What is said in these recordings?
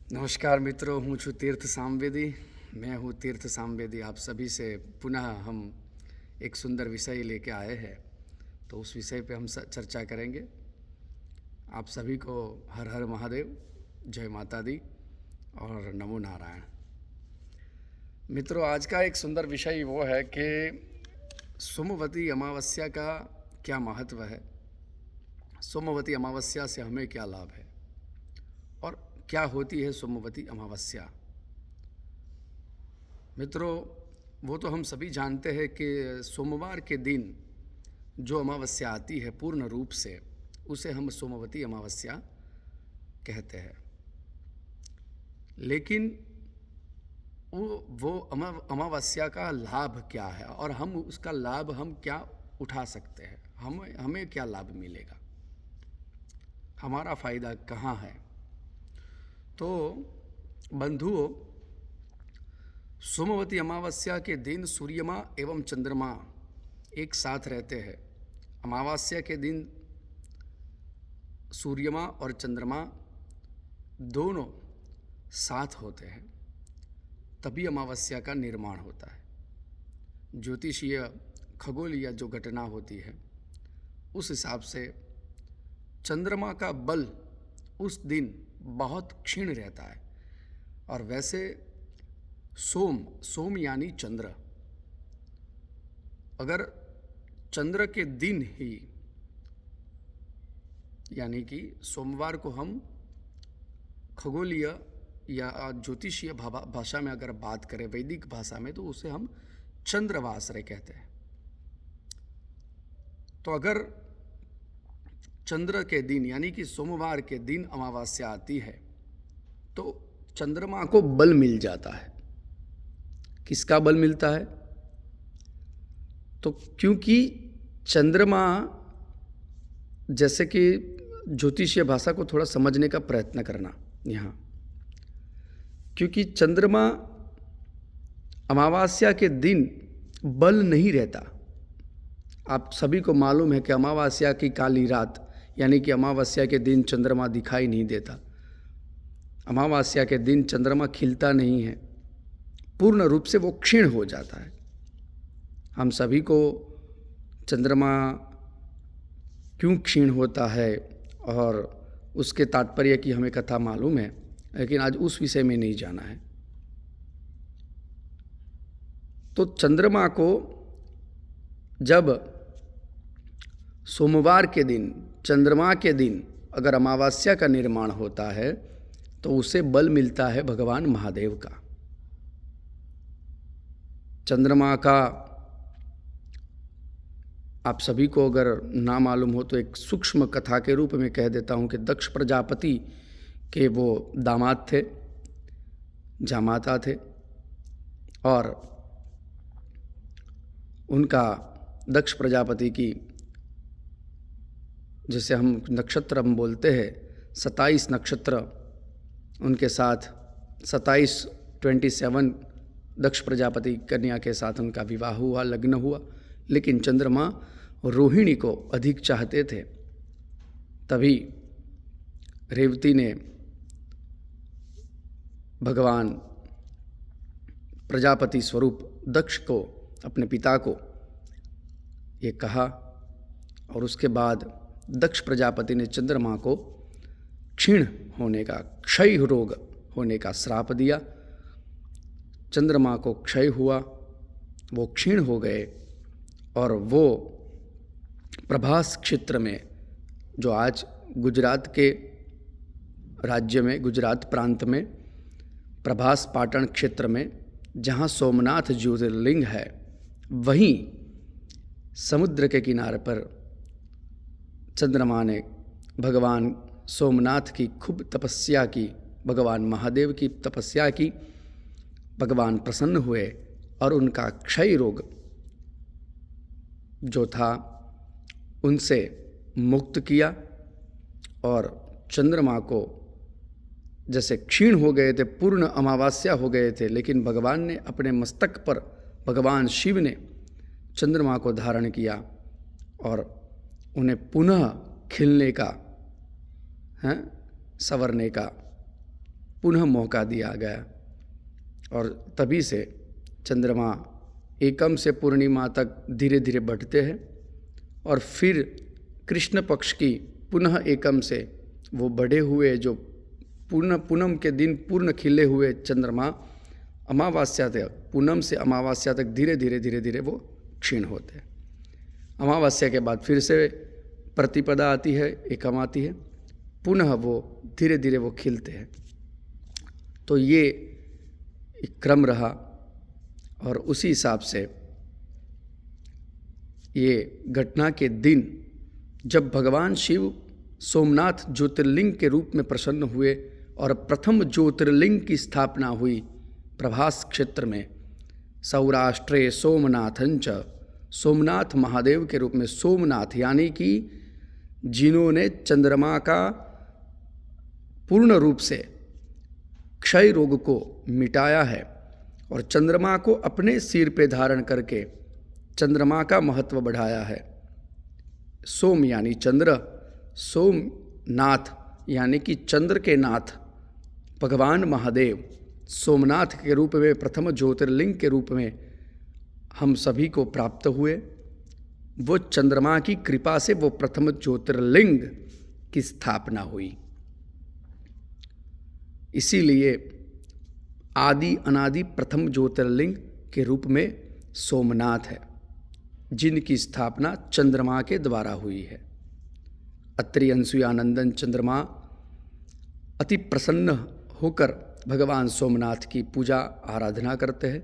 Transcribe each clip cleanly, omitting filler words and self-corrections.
नमस्कार मित्रों, हूँ છું तीर्थ सामवेदी। मैं हूँ तीर्थ सामवेदी। आप सभी से पुनः हम एक सुंदर विषय लेके आए हैं, तो उस विषय पे हम चर्चा करेंगे। आप सभी को हर हर महादेव, जय माता दी और नमो नारायण। मित्रों, आज का एक सुंदर विषय वो है कि सोमवती अमावस्या का क्या महत्व है, सोमवती अमावस्या से हमें क्या लाभ है और क्या होती है सोमवती अमावस्या। मित्रों, वो तो हम सभी जानते हैं कि सोमवार के दिन जो अमावस्या आती है पूर्ण रूप से, उसे हम सोमवती अमावस्या कहते हैं। लेकिन वो अमावस्या का लाभ क्या है और हम उसका लाभ हम क्या उठा सकते हैं, हमें क्या लाभ मिलेगा, हमारा फ़ायदा कहाँ है। तो बंधुओं, सोमवती अमावस्या के दिन सूर्यमा एवं चंद्रमा एक साथ रहते हैं। अमावस्या के दिन सूर्यमा और चंद्रमा दोनों साथ होते हैं, तभी अमावस्या का निर्माण होता है। ज्योतिषीय खगोलीय जो घटना होती है, उस हिसाब से चंद्रमा का बल उस दिन बहुत क्षीण रहता है। और वैसे सोम यानी चंद्र, अगर चंद्र के दिन ही यानी कि सोमवार को हम खगोलीय या ज्योतिषीय भाषा में अगर बात करें, वैदिक भाषा में, तो उसे हम चंद्रवासरे कहते हैं। तो अगर चंद्र के दिन यानी कि सोमवार के दिन अमावस्या आती है तो चंद्रमा को बल मिल जाता है। किसका बल मिलता है? तो क्योंकि चंद्रमा, जैसे कि ज्योतिषीय भाषा को थोड़ा समझने का प्रयत्न करना यहाँ, क्योंकि चंद्रमा अमावस्या के दिन बल नहीं रहता। आप सभी को मालूम है कि अमावस्या की काली रात यानी कि अमावस्या के दिन चंद्रमा दिखाई नहीं देता। अमावस्या के दिन चंद्रमा खिलता नहीं है, पूर्ण रूप से वो क्षीण हो जाता है। हम सभी को चंद्रमा क्यों क्षीण होता है और उसके तात्पर्य की हमें कथा मालूम है, लेकिन आज उस विषय में नहीं जाना है। तो चंद्रमा को जब सोमवार के दिन, चंद्रमा के दिन अगर अमावस्या का निर्माण होता है तो उसे बल मिलता है भगवान महादेव का। चंद्रमा का आप सभी को अगर ना मालूम हो तो एक सूक्ष्म कथा के रूप में कह देता हूँ कि दक्ष प्रजापति के वो दामाद थे, जामाता थे, और उनका दक्ष प्रजापति की, जिसे हम नक्षत्र हम बोलते हैं, 27 नक्षत्र उनके साथ 27 दक्ष प्रजापति कन्या के साथ उनका विवाह हुआ, लग्न हुआ। लेकिन चंद्रमा रोहिणी को अधिक चाहते थे। तभी रेवती ने भगवान प्रजापति स्वरूप दक्ष को, अपने पिता को, ये कहा, और उसके बाद दक्ष प्रजापति ने चंद्रमा को क्षीण होने का, क्षय रोग होने का श्राप दिया। चंद्रमा को क्षय हुआ, वो क्षीण हो गए, और वो प्रभास क्षेत्र में, जो आज गुजरात के राज्य में, गुजरात प्रांत में प्रभास पाटन क्षेत्र में, जहाँ सोमनाथ ज्योतिर्लिंग है, वहीं समुद्र के किनारे पर चंद्रमा ने भगवान सोमनाथ की खूब तपस्या की, भगवान महादेव की तपस्या की। भगवान प्रसन्न हुए और उनका क्षय रोग जो था उनसे मुक्त किया, और चंद्रमा को, जैसे क्षीण हो गए थे, पूर्ण अमावस्या हो गए थे, लेकिन भगवान ने अपने मस्तक पर, भगवान शिव ने चंद्रमा को धारण किया और उन्हें पुनः खिलने का, संवरने का पुनः मौका दिया गया और तभी से चंद्रमा एकम से पूर्णिमा तक धीरे धीरे बढ़ते हैं और फिर कृष्ण पक्ष की पुनः एकम से वो बढ़े हुए जो पूनम के दिन पूर्ण खिले हुए चंद्रमा अमावस्या तक, पूनम से अमावस्या तक धीरे धीरे वो क्षीण होते हैं। अमावस्या के बाद फिर से प्रतिपदा आती है, एकम आती है, पुनः वो धीरे धीरे वो खिलते हैं। तो ये एक क्रम रहा और उसी हिसाब से ये घटना के दिन जब भगवान शिव सोमनाथ ज्योतिर्लिंग के रूप में प्रसन्न हुए और प्रथम ज्योतिर्लिंग की स्थापना हुई प्रभास क्षेत्र में, सौराष्ट्रे सोमनाथंच, सोमनाथ महादेव के रूप में सोमनाथ यानी कि जिन्होंने चंद्रमा का पूर्ण रूप से क्षय रोग को मिटाया है और चंद्रमा को अपने सिर पे धारण करके चंद्रमा का महत्व बढ़ाया है। सोम यानी चंद्र, सोमनाथ यानी कि चंद्र के नाथ भगवान महादेव सोमनाथ के रूप में प्रथम ज्योतिर्लिंग के रूप में हम सभी को प्राप्त हुए। वो चंद्रमा की कृपा से वो प्रथम ज्योतिर्लिंग की स्थापना हुई। इसीलिए आदि अनादि प्रथम ज्योतिर्लिंग के रूप में सोमनाथ है, जिनकी स्थापना चंद्रमा के द्वारा हुई है। अत्रि अनसुयानंदन चंद्रमा अति प्रसन्न होकर भगवान सोमनाथ की पूजा आराधना करते हैं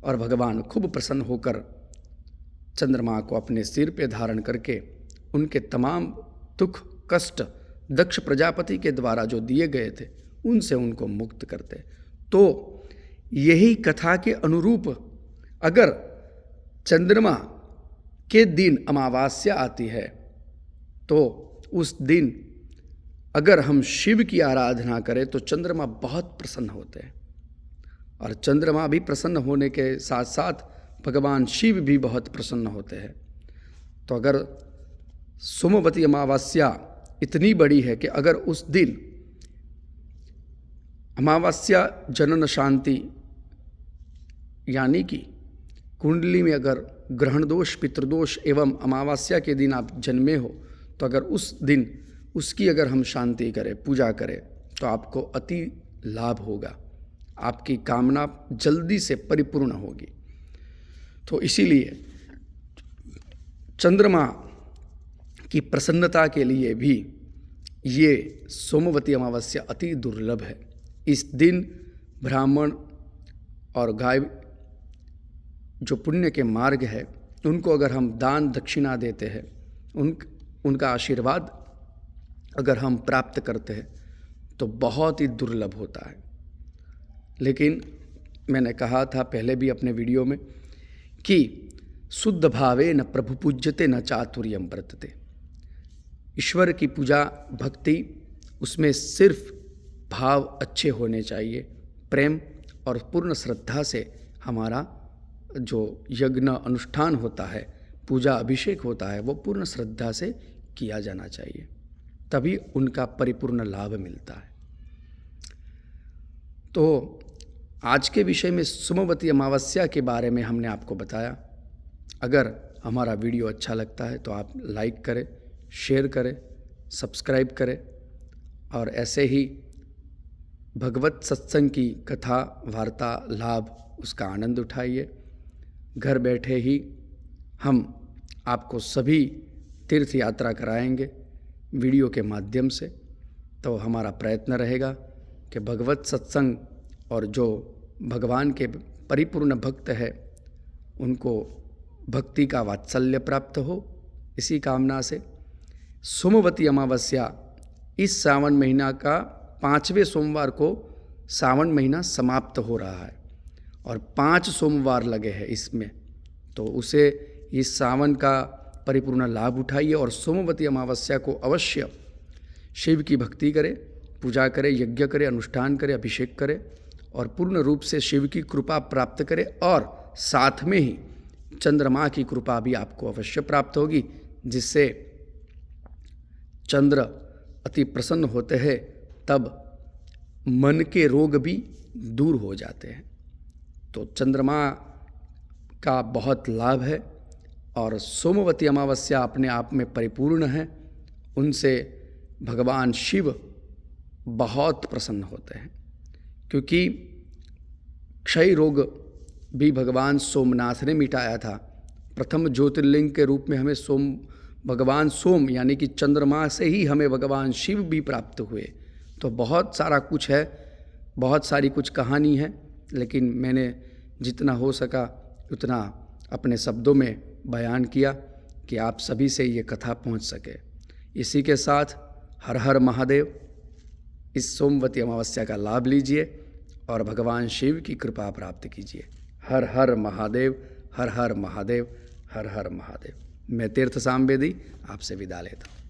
और भगवान खूब प्रसन्न होकर चंद्रमा को अपने सिर पे धारण करके उनके तमाम दुख कष्ट दक्ष प्रजापति के द्वारा जो दिए गए थे उनसे उनको मुक्त करते। तो यही कथा के अनुरूप अगर चंद्रमा के दिन अमावस्या आती है तो उस दिन अगर हम शिव की आराधना करें तो चंद्रमा बहुत प्रसन्न होते हैं और चंद्रमा भी प्रसन्न होने के साथ साथ भगवान शिव भी बहुत प्रसन्न होते हैं। तो अगर सोमवती अमावस्या इतनी बड़ी है कि अगर उस दिन अमावस्या जनन शांति यानी कि कुंडली में अगर ग्रहण दोष पितृदोष एवं अमावस्या के दिन आप जन्मे हो तो अगर उस दिन उसकी अगर हम शांति करें पूजा करें तो आपको अति लाभ होगा, आपकी कामना जल्दी से परिपूर्ण होगी। तो इसीलिए चंद्रमा की प्रसन्नता के लिए भी ये सोमवती अमावस्या अति दुर्लभ है। इस दिन ब्राह्मण और गाय जो पुण्य के मार्ग है उनको अगर हम दान दक्षिणा देते हैं, उनका आशीर्वाद अगर हम प्राप्त करते हैं तो बहुत ही दुर्लभ होता है। लेकिन मैंने कहा था पहले भी अपने वीडियो में कि शुद्ध भावे न प्रभु पूज्यते न चातुर्यम वर्तते। ईश्वर की पूजा भक्ति उसमें सिर्फ भाव अच्छे होने चाहिए, प्रेम और पूर्ण श्रद्धा से हमारा जो यज्ञ अनुष्ठान होता है, पूजा अभिषेक होता है, वो पूर्ण श्रद्धा से किया जाना चाहिए, तभी उनका परिपूर्ण लाभ मिलता है। तो आज के विषय में सोमवती अमावस्या के बारे में हमने आपको बताया। अगर हमारा वीडियो अच्छा लगता है तो आप लाइक करें, शेयर करें, सब्सक्राइब करें और ऐसे ही भगवत सत्संग की कथा वार्ता लाभ उसका आनंद उठाइए। घर बैठे ही हम आपको सभी तीर्थ यात्रा कराएंगे वीडियो के माध्यम से। तो हमारा प्रयत्न रहेगा कि भगवत सत्संग और जो भगवान के परिपूर्ण भक्त है उनको भक्ति का वात्सल्य प्राप्त हो, इसी कामना से सोमवती अमावस्या इस सावन महीना का 5वें सोमवार को सावन महीना समाप्त हो रहा है और 5 सोमवार लगे हैं इसमें। तो उसे इस सावन का परिपूर्ण लाभ उठाइए और सोमवती अमावस्या को अवश्य शिव की भक्ति करें, पूजा करें, यज्ञ करें, अनुष्ठान करें, अभिषेक करें और पूर्ण रूप से शिव की कृपा प्राप्त करें और साथ में ही चंद्रमा की कृपा भी आपको अवश्य प्राप्त होगी, जिससे चंद्र अति प्रसन्न होते हैं। तब मन के रोग भी दूर हो जाते हैं। तो चंद्रमा का बहुत लाभ है और सोमवती अमावस्या अपने आप में परिपूर्ण है। उनसे भगवान शिव बहुत प्रसन्न होते हैं, क्योंकि क्षय रोग भी भगवान सोमनाथ ने मिटाया था। प्रथम ज्योतिर्लिंग के रूप में हमें भगवान सोम यानी कि चंद्रमा से ही हमें भगवान शिव भी प्राप्त हुए। तो बहुत सारा कुछ है, बहुत सारी कुछ कहानी है, लेकिन मैंने जितना हो सका उतना अपने शब्दों में बयान किया कि आप सभी से ये कथा पहुंच सके। इसी के साथ हर हर महादेव, इस सोमवती अमावस्या का लाभ लीजिए और भगवान शिव की कृपा प्राप्त कीजिए। हर हर महादेव, हर हर महादेव, हर हर महादेव। मैं तीर्थ सामवेदी आपसे विदा लेता हूँ।